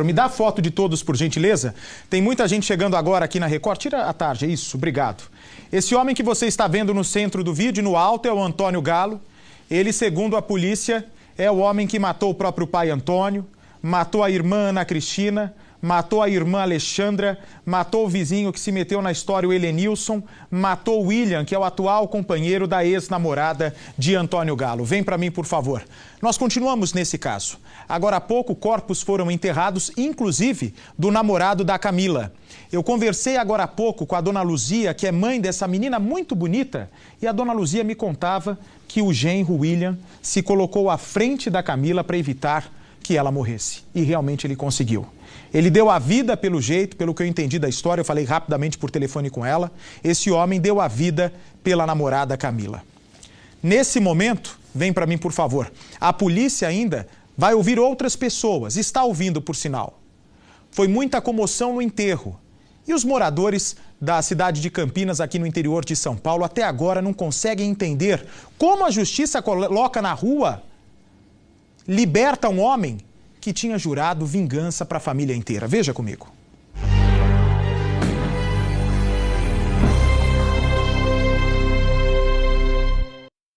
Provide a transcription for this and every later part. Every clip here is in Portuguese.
Me dá a foto de todos, por gentileza. Tem muita gente chegando agora aqui na Record. Tira a tarde, isso, obrigado. Esse homem que você está vendo no centro do vídeo, no alto, é o Antônio Galo. Ele, segundo a polícia, é o homem que matou o próprio pai Antônio, matou a irmã Ana Cristina, matou a irmã Alexandra, matou o vizinho que se meteu na história, o Helenilson, matou o William, que é o atual companheiro da ex-namorada de Antônio Galo. Vem para mim, por favor. Nós continuamos nesse caso. Agora há pouco, corpos foram enterrados, inclusive do namorado da Camila. Eu conversei agora há pouco com a dona Luzia, que é mãe dessa menina muito bonita, e a dona Luzia me contava que o genro William se colocou à frente da Camila para evitar que ela morresse. E realmente ele conseguiu. Ele deu a vida pelo jeito, pelo que eu entendi da história, eu falei rapidamente por telefone com ela. Esse homem deu a vida pela namorada Camila. Nesse momento, vem para mim por favor, a polícia ainda vai ouvir outras pessoas, está ouvindo por sinal. Foi muita comoção no enterro. E os moradores da cidade de Campinas, aqui no interior de São Paulo, até agora não conseguem entender como a justiça coloca na rua, liberta um homem que tinha jurado vingança para a família inteira. Veja comigo.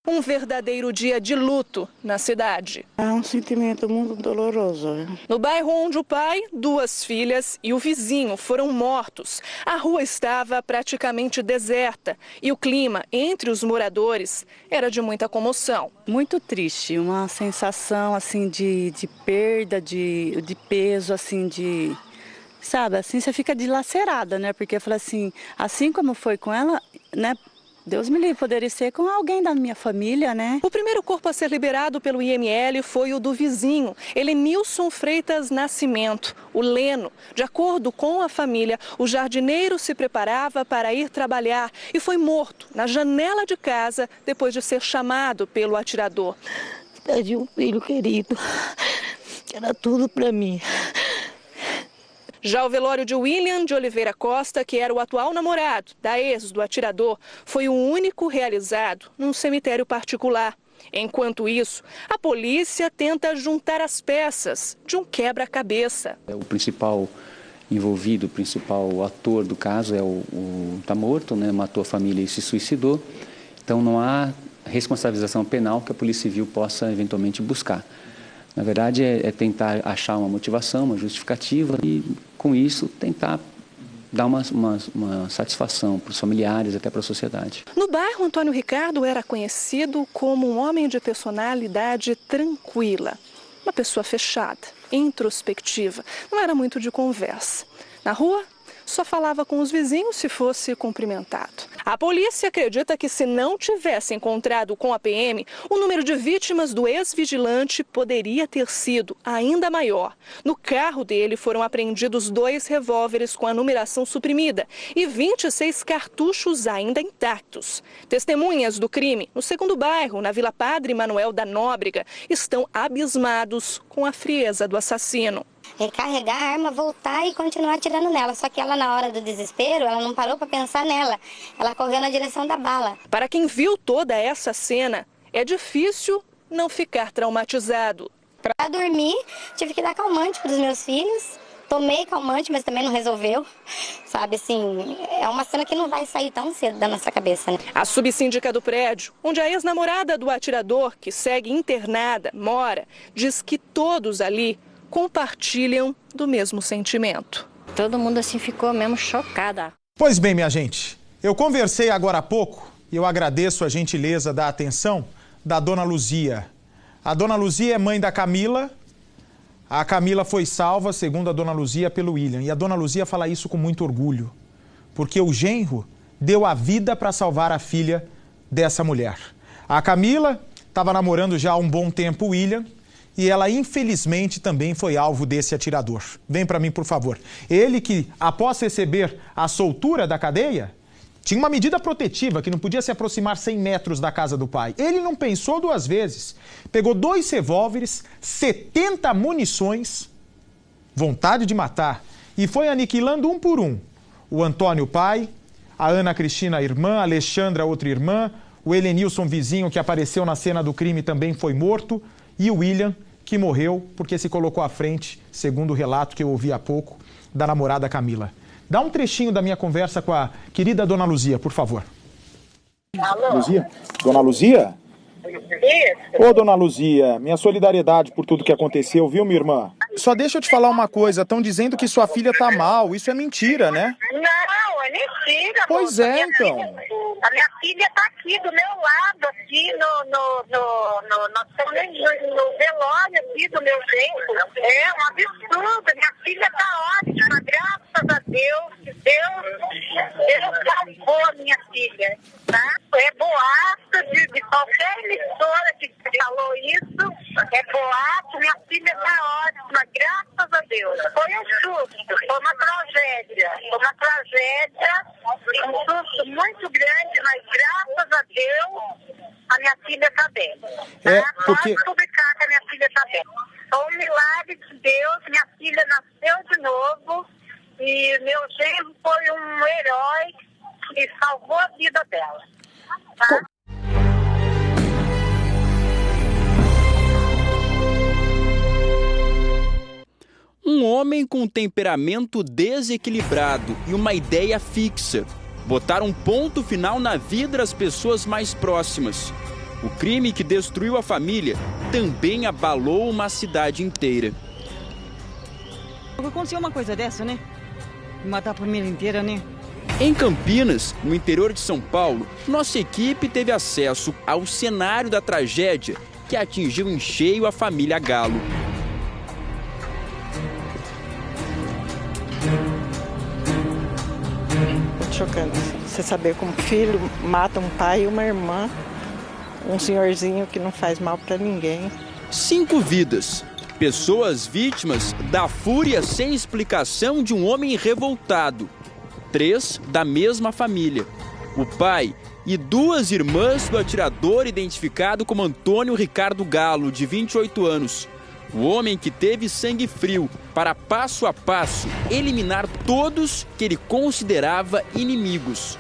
Um verdadeiro dia de luto na cidade. É um sentimento muito doloroso. No bairro onde o pai, 2 filhas e o vizinho foram mortos, a rua estava praticamente deserta e o clima entre os moradores era de muita comoção. Muito triste, uma sensação assim de perda, de peso, assim de... Sabe, assim você fica dilacerada, né? Porque eu falei assim como foi com ela, né? Deus me livre, poderia ser com alguém da minha família, né? O primeiro corpo a ser liberado pelo IML foi o do vizinho, Helenilson Freitas Nascimento, o Leno. De acordo com a família, o jardineiro se preparava para ir trabalhar e foi morto na janela de casa depois de ser chamado pelo atirador. Perdi um filho querido, que era tudo para mim. Já o velório de William de Oliveira Costa, que era o atual namorado da ex do atirador, foi o único realizado num cemitério particular. Enquanto isso, a polícia tenta juntar as peças de um quebra-cabeça. O principal envolvido, o principal ator do caso tá morto, né? Matou a família e se suicidou. Então não há responsabilização penal que a Polícia Civil possa eventualmente buscar. Na verdade, é tentar achar uma motivação, uma justificativa e, com isso, tentar dar uma satisfação para os familiares, até para a sociedade. No bairro, Antônio Ricardo era conhecido como um homem de personalidade tranquila. Uma pessoa fechada, introspectiva, não era muito de conversa. Na rua, só falava com os vizinhos se fosse cumprimentado. A polícia acredita que se não tivesse encontrado com a PM, o número de vítimas do ex-vigilante poderia ter sido ainda maior. No carro dele foram apreendidos 2 revólveres com a numeração suprimida e 26 cartuchos ainda intactos. Testemunhas do crime no segundo bairro, na Vila Padre Manuel da Nóbrega, estão abismados com a frieza do assassino. Recarregar a arma, voltar e continuar atirando nela. Só que ela, na hora do desespero, ela não parou para pensar nela. Ela correu na direção da bala. Para quem viu toda essa cena, é difícil não ficar traumatizado. Para dormir, tive que dar calmante para os meus filhos. Tomei calmante, mas também não resolveu. Sabe, assim, é uma cena que não vai sair tão cedo da nossa cabeça, né? A subsíndica do prédio, onde a ex-namorada do atirador, que segue internada, mora, diz que todos ali compartilham do mesmo sentimento. Todo mundo assim ficou mesmo chocada. Pois bem, minha gente, eu conversei agora há pouco e eu agradeço a gentileza da atenção da dona Luzia. A dona Luzia é mãe da Camila. A Camila foi salva, segundo a dona Luzia, pelo William. E a dona Luzia fala isso com muito orgulho, porque o genro deu a vida para salvar a filha dessa mulher. A Camila estava namorando já há um bom tempo o William, e ela, infelizmente, também foi alvo desse atirador. Vem para mim, por favor. Ele que, após receber a soltura da cadeia, tinha uma medida protetiva que não podia se aproximar 100 metros da casa do pai. Ele não pensou 2 vezes. Pegou 2 revólveres, 70 munições, vontade de matar, e foi aniquilando um por um. O Antônio, pai, a Ana Cristina, irmã, a Alexandra, outra irmã, o Helenilson, vizinho, que apareceu na cena do crime, também foi morto, e o William, que morreu porque se colocou à frente, segundo o relato que eu ouvi há pouco, da namorada Camila. Dá um trechinho da minha conversa com a querida Dona Luzia, por favor. Alô? Luzia? Dona Luzia? Isso. Ô, Dona Luzia, minha solidariedade por tudo que aconteceu, viu, minha irmã? Só deixa eu te falar uma coisa, estão dizendo que sua filha tá mal, isso é mentira, né? Não, é mentira. Pois moça. é, então. A minha filha tá aqui do meu lado, aqui nós estamos no velório aqui do meu jeito. É um absurdo, minha filha tá ótima, graças a Deus. Deus salvou a minha filha, tá? É boato de qualquer emissora que falou isso, é boato, minha filha tá ótima, graças a Deus. Foi um susto, foi uma tragédia, um susto muito grande, mas graças a Deus a minha filha tá bem. Tá? É, porque... Pode publicar que a minha filha tá bem. Foi um milagre de Deus, minha filha nasceu de novo e meu genro foi um herói que salvou a vida dela. Tá? Um homem com um temperamento desequilibrado e uma ideia fixa. Botar um ponto final na vida das pessoas mais próximas. O crime que destruiu a família também abalou uma cidade inteira. Aconteceu uma coisa dessa, né? Matar a família inteira, né? Em Campinas, no interior de São Paulo, nossa equipe teve acesso ao cenário da tragédia que atingiu em cheio a família Galo. Muito chocante. Você saber como um filho mata um pai e uma irmã, um senhorzinho que não faz mal para ninguém. 5 vidas. Pessoas vítimas da fúria sem explicação de um homem revoltado. 3 da mesma família. O pai e 2 irmãs do atirador identificado como Antônio Ricardo Galo, de 28 anos. O homem que teve sangue frio para, passo a passo, eliminar todos que ele considerava inimigos.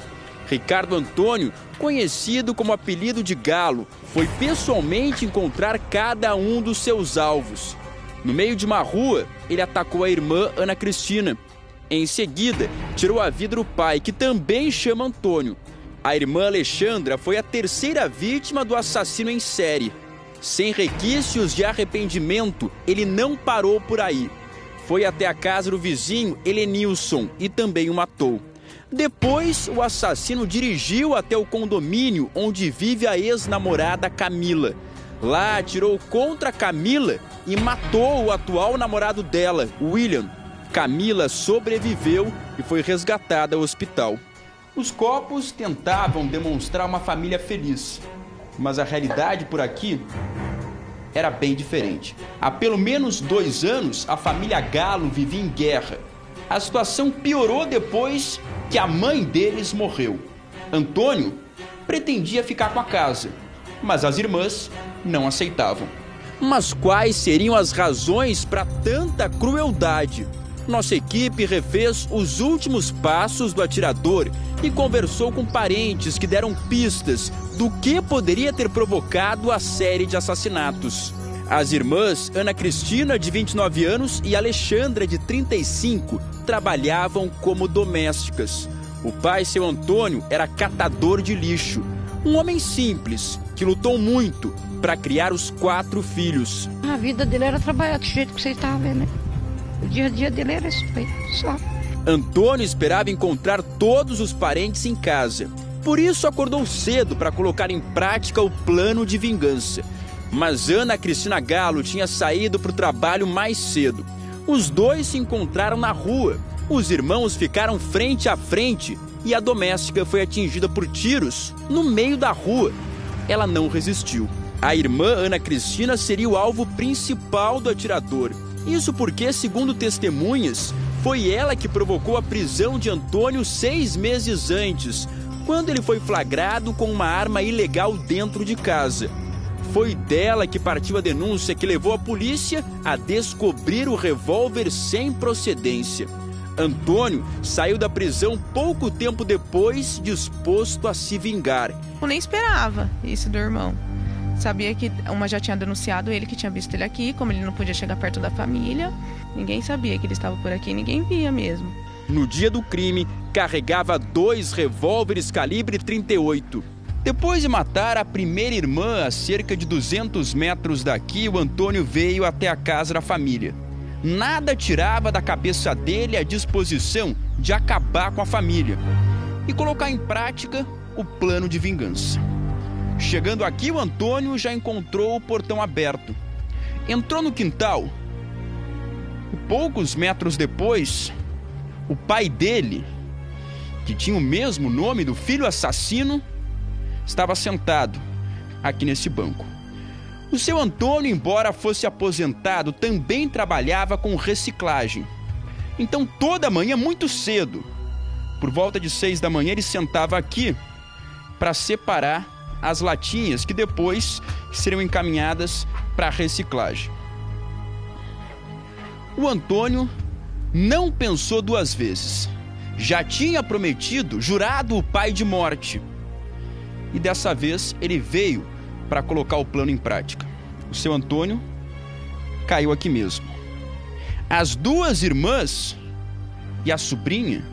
Ricardo Antônio, conhecido como apelido de Galo, foi pessoalmente encontrar cada um dos seus alvos. No meio de uma rua, ele atacou a irmã Ana Cristina. Em seguida, tirou a vida do pai, que também chama Antônio. A irmã Alexandra foi a 3ª vítima do assassino em série. Sem requisitos de arrependimento, ele não parou por aí. Foi até a casa do vizinho Helenilson e também o matou. Depois, o assassino dirigiu até o condomínio onde vive a ex-namorada Camila. Lá, atirou contra Camila e matou o atual namorado dela, William. Camila sobreviveu e foi resgatada ao hospital. Os corpos tentavam demonstrar uma família feliz, mas a realidade por aqui era bem diferente. Há pelo menos 2 anos, a família Galo vivia em guerra. A situação piorou depois que a mãe deles morreu. Antônio pretendia ficar com a casa, mas as irmãs não aceitavam. Mas quais seriam as razões para tanta crueldade? Nossa equipe refez os últimos passos do atirador e conversou com parentes que deram pistas do que poderia ter provocado a série de assassinatos. As irmãs Ana Cristina, de 29 anos, e Alexandra, de 35, trabalhavam como domésticas. O pai, seu Antônio, era catador de lixo. Um homem simples, que lutou muito para criar os 4 filhos. A vida dele era trabalhar do jeito que você estava vendo, né? O dia a dia dele era isso aí, só. Antônio esperava encontrar todos os parentes em casa. Por isso acordou cedo para colocar em prática o plano de vingança. Mas Ana Cristina Galo tinha saído para o trabalho mais cedo. Os dois se encontraram na rua. Os irmãos ficaram frente a frente e a doméstica foi atingida por tiros no meio da rua. Ela não resistiu. A irmã Ana Cristina seria o alvo principal do atirador. Isso porque, segundo testemunhas, foi ela que provocou a prisão de Antônio 6 meses antes, quando ele foi flagrado com uma arma ilegal dentro de casa. Foi dela que partiu a denúncia que levou a polícia a descobrir o revólver sem procedência. Antônio saiu da prisão pouco tempo depois, disposto a se vingar. Eu nem esperava isso do irmão. Sabia que uma já tinha denunciado ele, que tinha visto ele aqui, como ele não podia chegar perto da família. Ninguém sabia que ele estava por aqui, ninguém via mesmo. No dia do crime, carregava 2 revólveres calibre 38. Depois de matar a primeira irmã a cerca de 200 metros daqui, o Antônio veio até a casa da família. Nada tirava da cabeça dele a disposição de acabar com a família e colocar em prática o plano de vingança. Chegando aqui, o Antônio já encontrou o portão aberto. Entrou no quintal e poucos metros depois, o pai dele, que tinha o mesmo nome do filho assassino, estava sentado aqui nesse banco. O seu Antônio, embora fosse aposentado, também trabalhava com reciclagem. Então, toda manhã, muito cedo, por volta de 6 da manhã, ele sentava aqui para separar as latinhas que depois seriam encaminhadas para a reciclagem. O Antônio não pensou 2 vezes. Já tinha prometido, jurado o pai de morte. E dessa vez ele veio para colocar o plano em prática. O seu Antônio caiu aqui mesmo. As 2 irmãs e a sobrinha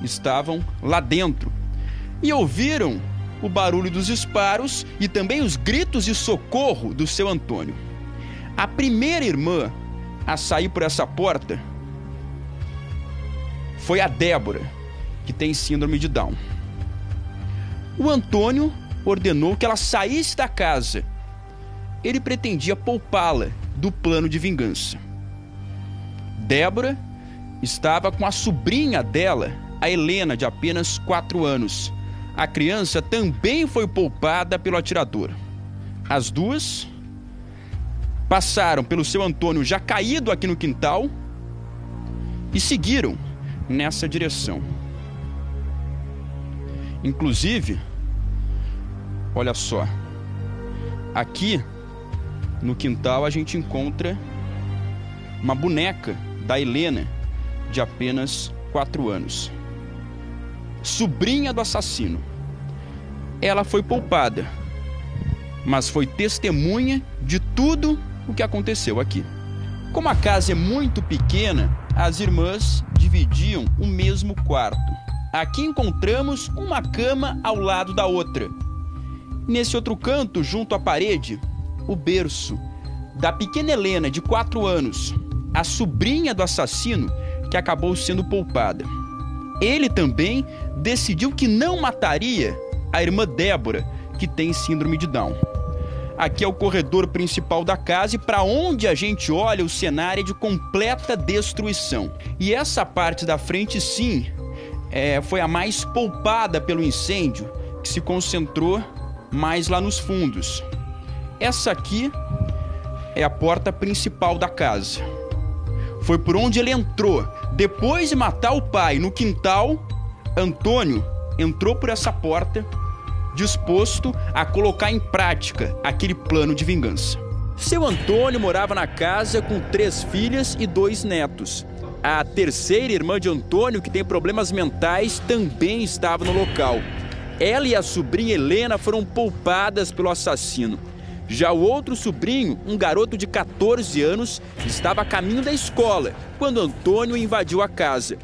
estavam lá dentro e ouviram o barulho dos disparos e também os gritos de socorro do seu Antônio. A primeira irmã a sair por essa porta foi a Débora, que tem síndrome de Down. O Antônio ordenou que ela saísse da casa. Ele pretendia poupá-la do plano de vingança. Débora estava com a sobrinha dela, a Helena, de apenas 4 anos. A criança também foi poupada pelo atirador. As 2 passaram pelo seu Antônio já caído aqui no quintal e seguiram nessa direção. Inclusive, olha só, aqui no quintal a gente encontra uma boneca da Helena, de apenas 4 anos. Sobrinha do assassino. Ela foi poupada, mas foi testemunha de tudo o que aconteceu aqui. Como a casa é muito pequena, as irmãs dividiam o mesmo quarto. Aqui encontramos uma cama ao lado da outra. Nesse outro canto, junto à parede, o berço da pequena Helena, de 4 anos, a sobrinha do assassino que acabou sendo poupada. Ele também decidiu que não mataria a irmã Débora, que tem síndrome de Down. Aqui é o corredor principal da casa e para onde a gente olha, o cenário é de completa destruição. E essa parte da frente, sim, foi a mais poupada pelo incêndio, que se concentrou mais lá nos fundos. Essa aqui é a porta principal da casa. Foi por onde ele entrou. Depois de matar o pai no quintal, Antônio entrou por essa porta, disposto a colocar em prática aquele plano de vingança. Seu Antônio morava na casa com 3 filhas e 2 netos. A terceira irmã de Antônio, que tem problemas mentais, também estava no local. Ela e a sobrinha Helena foram poupadas pelo assassino. Já o outro sobrinho, um garoto de 14 anos, estava a caminho da escola quando Antônio invadiu a casa.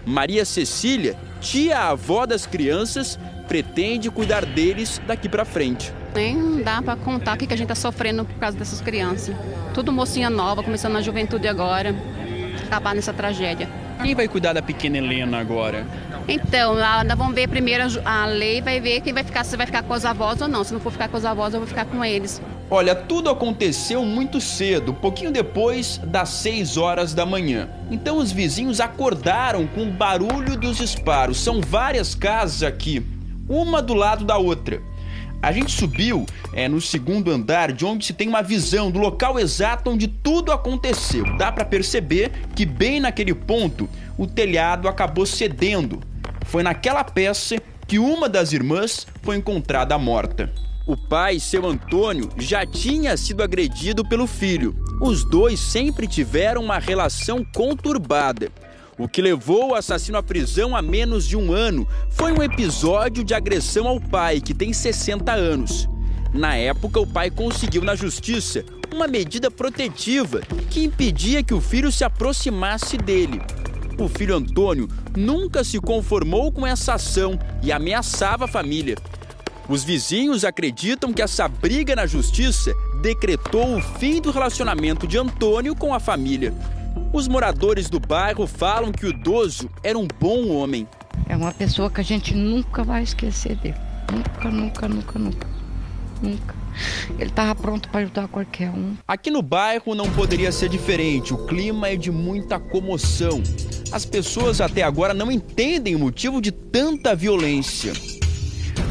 Maria Cecília, tia-avó das crianças, pretende cuidar deles daqui para frente. Nem dá para contar o que a gente está sofrendo por causa dessas crianças. Tudo mocinha nova, começando na juventude agora, acabar nessa tragédia. Quem vai cuidar da pequena Helena agora? Então, ainda vamos ver primeiro a lei, vai ver quem vai ficar, se vai ficar com os avós ou não. Se não for ficar com os avós, eu vou ficar com eles. Olha, tudo aconteceu muito cedo, pouquinho depois das 6 horas da manhã. Então os vizinhos acordaram com o barulho dos disparos. São várias casas aqui, uma do lado da outra. A gente subiu no 2º andar, de onde se tem uma visão do local exato onde tudo aconteceu. Dá para perceber que bem naquele ponto o telhado acabou cedendo. Foi naquela peça que uma das irmãs foi encontrada morta. O pai, seu Antônio, já tinha sido agredido pelo filho. Os dois sempre tiveram uma relação conturbada. O que levou o assassino à prisão há menos de 1 ano foi um episódio de agressão ao pai, que tem 60 anos. Na época, o pai conseguiu na justiça uma medida protetiva que impedia que o filho se aproximasse dele. O filho Antônio nunca se conformou com essa ação e ameaçava a família. Os vizinhos acreditam que essa briga na justiça decretou o fim do relacionamento de Antônio com a família. Os moradores do bairro falam que o idoso era um bom homem. É uma pessoa que a gente nunca vai esquecer dele. Nunca. Ele estava pronto para ajudar qualquer um. Aqui no bairro não poderia ser diferente. O clima é de muita comoção. As pessoas até agora não entendem o motivo de tanta violência.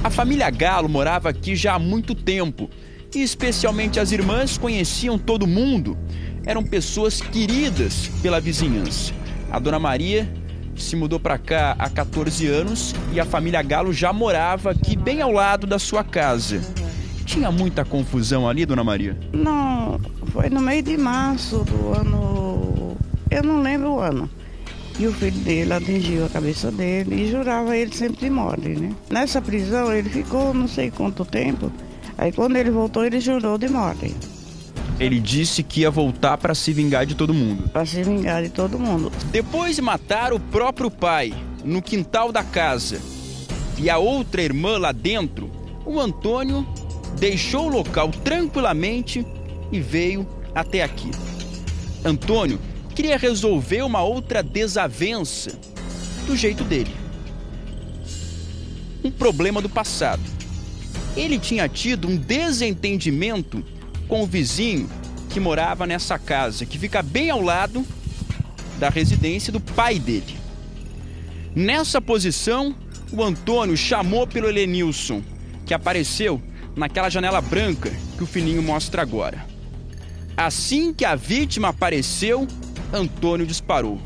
A família Galo morava aqui já há muito tempo. E especialmente as irmãs conheciam todo mundo. Eram pessoas queridas pela vizinhança. A dona Maria se mudou para cá há 14 anos e a família Galo já morava aqui bem ao lado da sua casa. Tinha muita confusão ali, dona Maria? Não, foi no meio de março do ano, eu não lembro o ano. E o filho dele atingiu a cabeça dele e jurava ele sempre de morte, né? Nessa prisão ele ficou não sei quanto tempo, aí quando ele voltou ele jurou de morte. Ele disse que ia voltar para se vingar de todo mundo. Para se vingar de todo mundo. Depois de matar o próprio pai no quintal da casa e a outra irmã lá dentro, o Antônio deixou o local tranquilamente e veio até aqui. Antônio queria resolver uma outra desavença do jeito dele. Um problema do passado. Ele tinha tido um desentendimento com o vizinho que morava nessa casa, que fica bem ao lado da residência do pai dele. Nessa posição, o Antônio chamou pelo Helenilson, que apareceu naquela janela branca que o filhinho mostra agora. Assim que a vítima apareceu, Antônio disparou.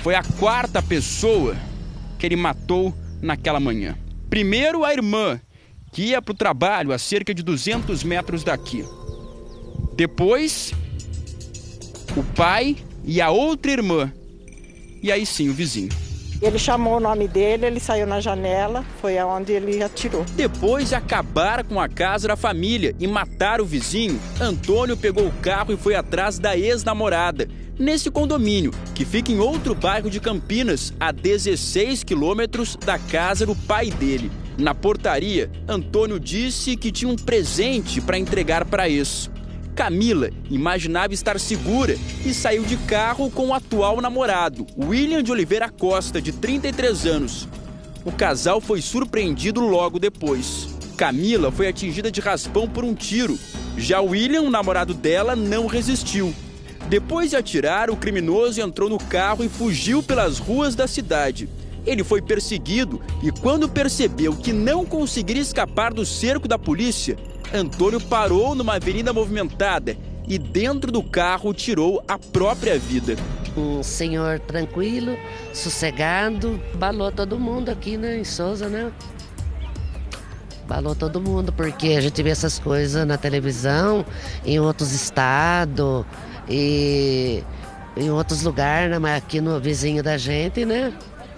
Foi a 4ª pessoa que ele matou naquela manhã. Primeiro a irmã, que ia para o trabalho a cerca de 200 metros daqui. Depois, o pai e a outra irmã. E aí sim, o vizinho. Ele chamou o nome dele, ele saiu na janela, foi aonde ele atirou. Depois de acabar com a casa da família e matar o vizinho, Antônio pegou o carro e foi atrás da ex-namorada, nesse condomínio, que fica em outro bairro de Campinas, a 16 quilômetros da casa do pai dele. Na portaria, Antônio disse que tinha um presente para entregar para ex. Camila imaginava estar segura e saiu de carro com o atual namorado, William de Oliveira Costa, de 33 anos. O casal foi surpreendido logo depois. Camila foi atingida de raspão por um tiro. Já William, o namorado dela, não resistiu. Depois de atirar, o criminoso entrou no carro e fugiu pelas ruas da cidade. Ele foi perseguido e, quando percebeu que não conseguiria escapar do cerco da polícia, Antônio parou numa avenida movimentada e dentro do carro tirou a própria vida. Um senhor tranquilo, sossegado, balou todo mundo aqui, né, em Souza, né? Balou todo mundo, porque a gente vê essas coisas na televisão, em outros estados e em outros lugares, né? Mas aqui no vizinho da gente, né?